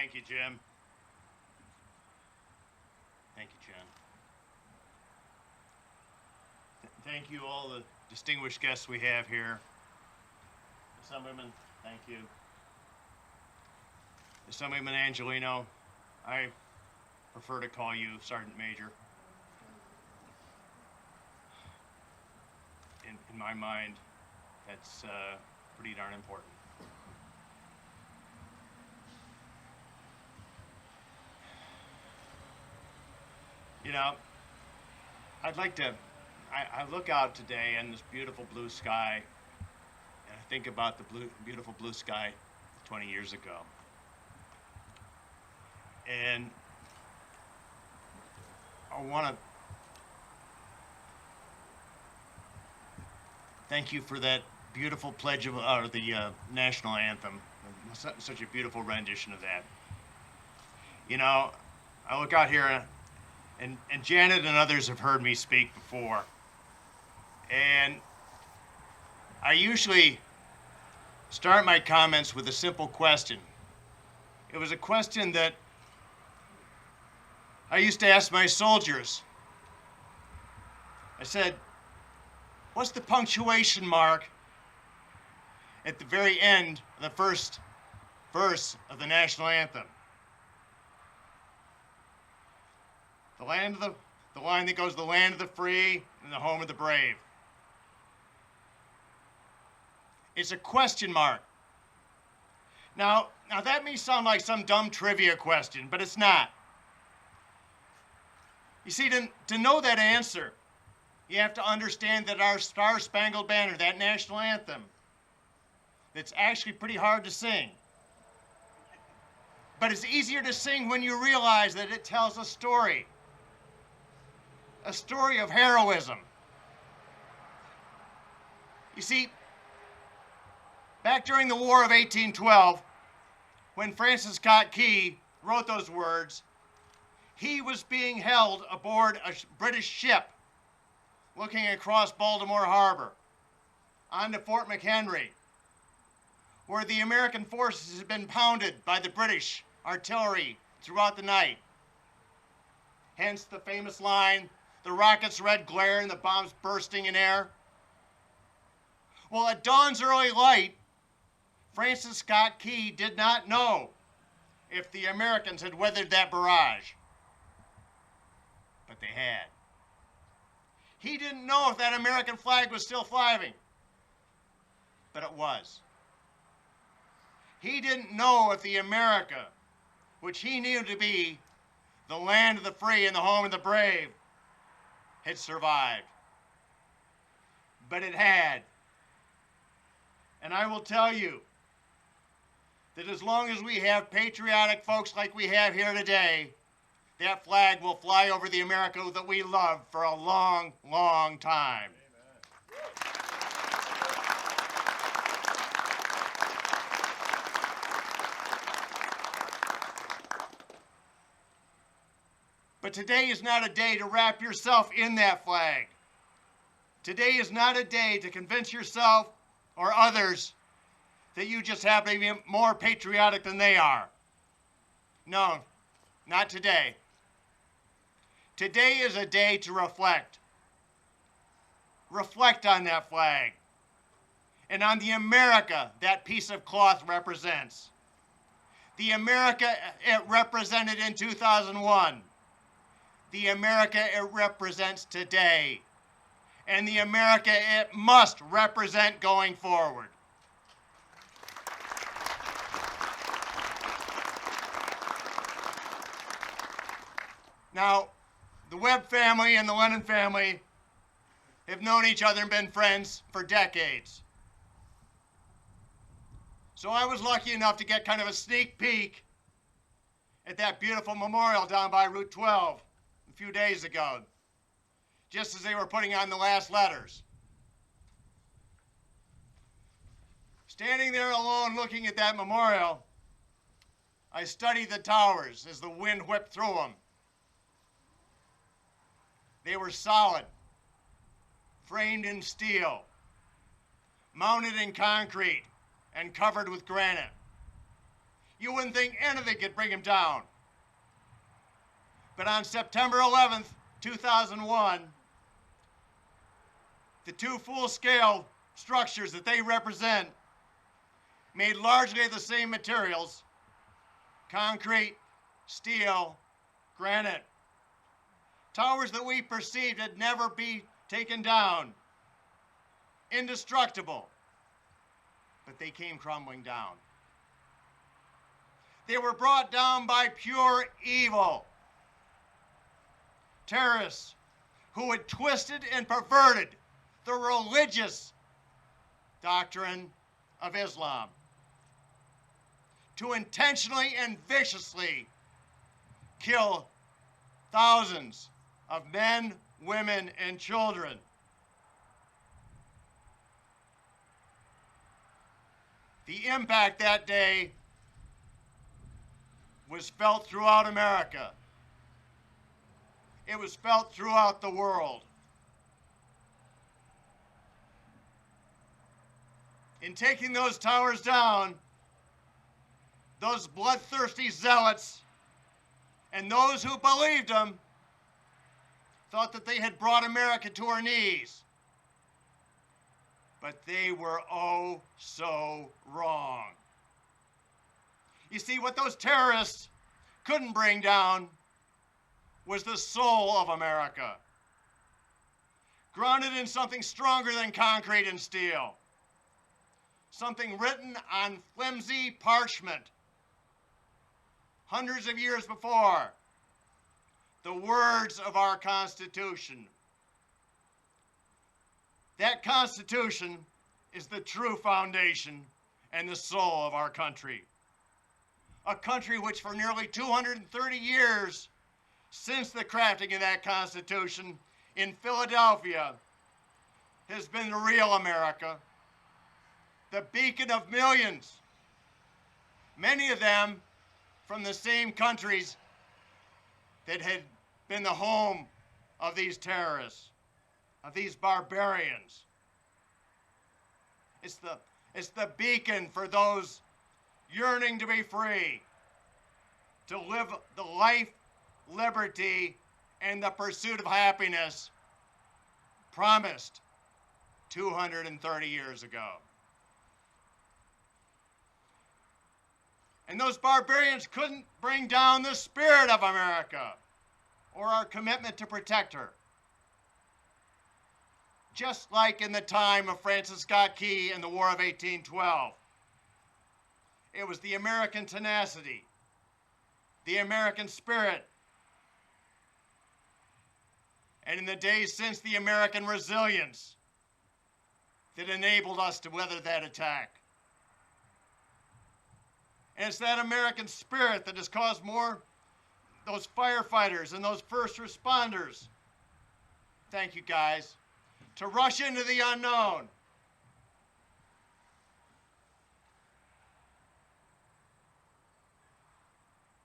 Thank you, Jim. Thank you, Jen. Thank you, all the distinguished guests we have here. Assemblyman, thank you. Assemblyman Angelino, I prefer to call you Sergeant Major. In my mind, that's pretty darn important. You know, I'd like to, I look out today in this beautiful blue sky, and I think about the beautiful blue sky 20 years ago. And I want to thank you for that beautiful pledge of, the national anthem. Such a beautiful rendition of that. You know, I look out here, and Janet and others have heard me speak before. And I usually start my comments with a simple question. It was a question that I used to ask my soldiers. I said, what's the punctuation mark at the very end of the first verse of the national anthem? The line that goes, the land of the free and the home of the brave. It's a question mark. Now that may sound like some dumb trivia question, but it's not. You see, to know that answer, you have to understand that our Star-Spangled Banner, that national anthem, that's actually pretty hard to sing. But it's easier to sing when you realize that it tells a story of heroism. You see, back during the War of 1812, when Francis Scott Key wrote those words, he was being held aboard a British ship looking across Baltimore Harbor onto Fort McHenry, where the American forces had been pounded by the British artillery throughout the night. Hence the famous line, the rocket's red glare and the bombs bursting in air. Well, at dawn's early light, Francis Scott Key did not know if the Americans had weathered that barrage. But they had. He didn't know if that American flag was still flying, but it was. He didn't know if the America, which he knew to be the land of the free and the home of the brave, had survived. But it had. And I will tell you that as long as we have patriotic folks like we have here today, that flag will fly over the America that we love for a long, long time. But today is not a day to wrap yourself in that flag. Today is not a day to convince yourself or others that you just happen to be more patriotic than they are. No, not today. Today is a day to reflect. Reflect on that flag and on the America that piece of cloth represents. The America it represented in 2001. The America it represents today. And the America it must represent going forward. Now, the Webb family and the Lennon family have known each other and been friends for decades. So I was lucky enough to get kind of a sneak peek at that beautiful memorial down by Route 12 a few days ago, just as they were putting on the last letters. Standing there alone looking at that memorial, I studied the towers as the wind whipped through them. They were solid, framed in steel, mounted in concrete, and covered with granite. You wouldn't think anything could bring him down. But on September 11th, 2001, the two full-scale structures that they represent, made largely of the same materials, concrete, steel, granite, towers that we perceived had never be taken down, indestructible, but they came crumbling down. They were brought down by pure evil. Terrorists who had twisted and perverted the religious doctrine of Islam to intentionally and viciously kill thousands of men, women, and children. The impact that day was felt throughout America. It was felt throughout the world. In taking those towers down, those bloodthirsty zealots and those who believed them thought that they had brought America to her knees. But they were oh so wrong. You see, what those terrorists couldn't bring down was the soul of America, grounded in something stronger than concrete and steel, something written on flimsy parchment hundreds of years before, the words of our Constitution. That Constitution is the true foundation and the soul of our country. A country which for nearly 230 years since the crafting of that Constitution in Philadelphia has been the real America, the beacon of millions, many of them from the same countries that had been the home of these terrorists, of these barbarians. It's the beacon for those yearning to be free, to live the life, liberty, and the pursuit of happiness promised 230 years ago. And those barbarians couldn't bring down the spirit of America or our commitment to protect her. Just like in the time of Francis Scott Key and the War of 1812. It was the American tenacity, the American spirit, and in the days since, the American resilience that enabled us to weather that attack. And it's that American spirit that has caused those firefighters and those first responders, thank you guys, to rush into the unknown.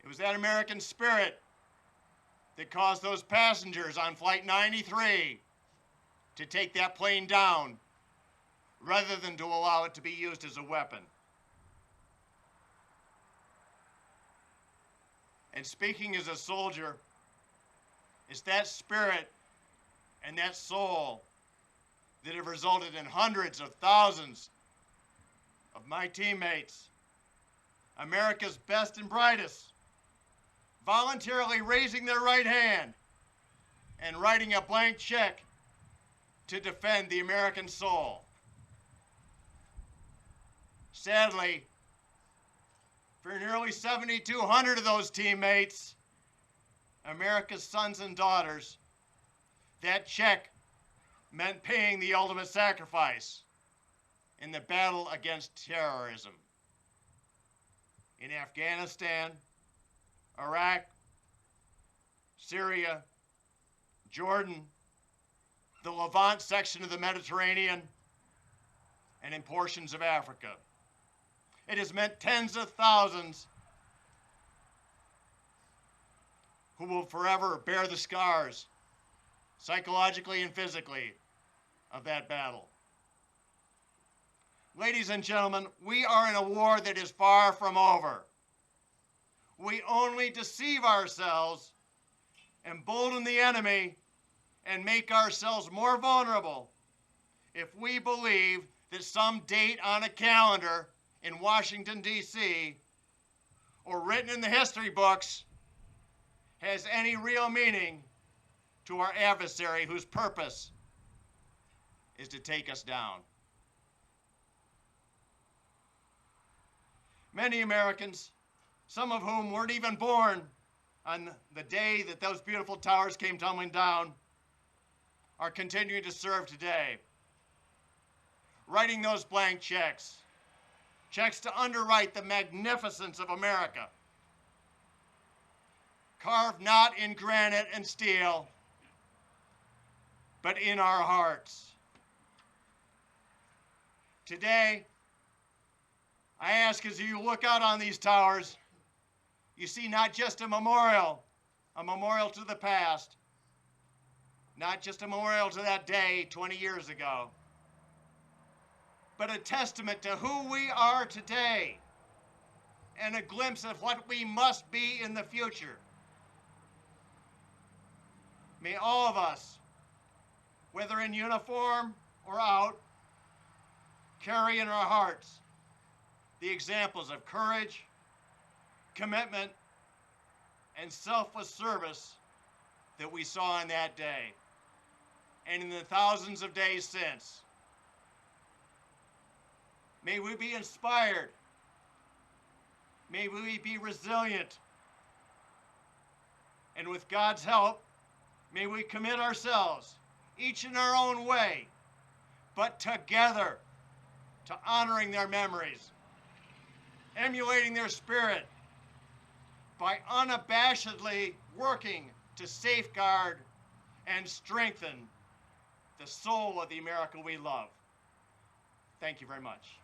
It was that American spirit that caused those passengers on Flight 93 to take that plane down rather than to allow it to be used as a weapon. And speaking as a soldier, it's that spirit and that soul that have resulted in hundreds of thousands of my teammates, America's best and brightest, voluntarily raising their right hand and writing a blank check to defend the American soul. Sadly, for nearly 7,200 of those teammates, America's sons and daughters, that check meant paying the ultimate sacrifice in the battle against terrorism. In Afghanistan, Iraq, Syria, Jordan, the Levant section of the Mediterranean, and in portions of Africa. It has meant tens of thousands who will forever bear the scars, psychologically and physically, of that battle. Ladies and gentlemen, we are in a war that is far from over. we only deceive ourselves, embolden the enemy, and make ourselves more vulnerable if we believe that some date on a calendar in Washington, D.C., or written in the history books has any real meaning to our adversary whose purpose is to take us down. Many Americans, some of whom weren't even born on the day that those beautiful towers came tumbling down, are continuing to serve today, writing those blank checks, checks to underwrite the magnificence of America, carved not in granite and steel, but in our hearts. Today, I ask as you look out on these towers, you see not just a memorial to the past, not just a memorial to that day 20 years ago, but a testament to who we are today and a glimpse of what we must be in the future. May all of us, whether in uniform or out, carry in our hearts the examples of courage, commitment, and selfless service that we saw on that day and in the thousands of days since. May we be inspired. May we be resilient. And with God's help, may we commit ourselves, each in our own way, but together, to honoring their memories, emulating their spirit, by unabashedly working to safeguard and strengthen the soul of the America we love. Thank you very much.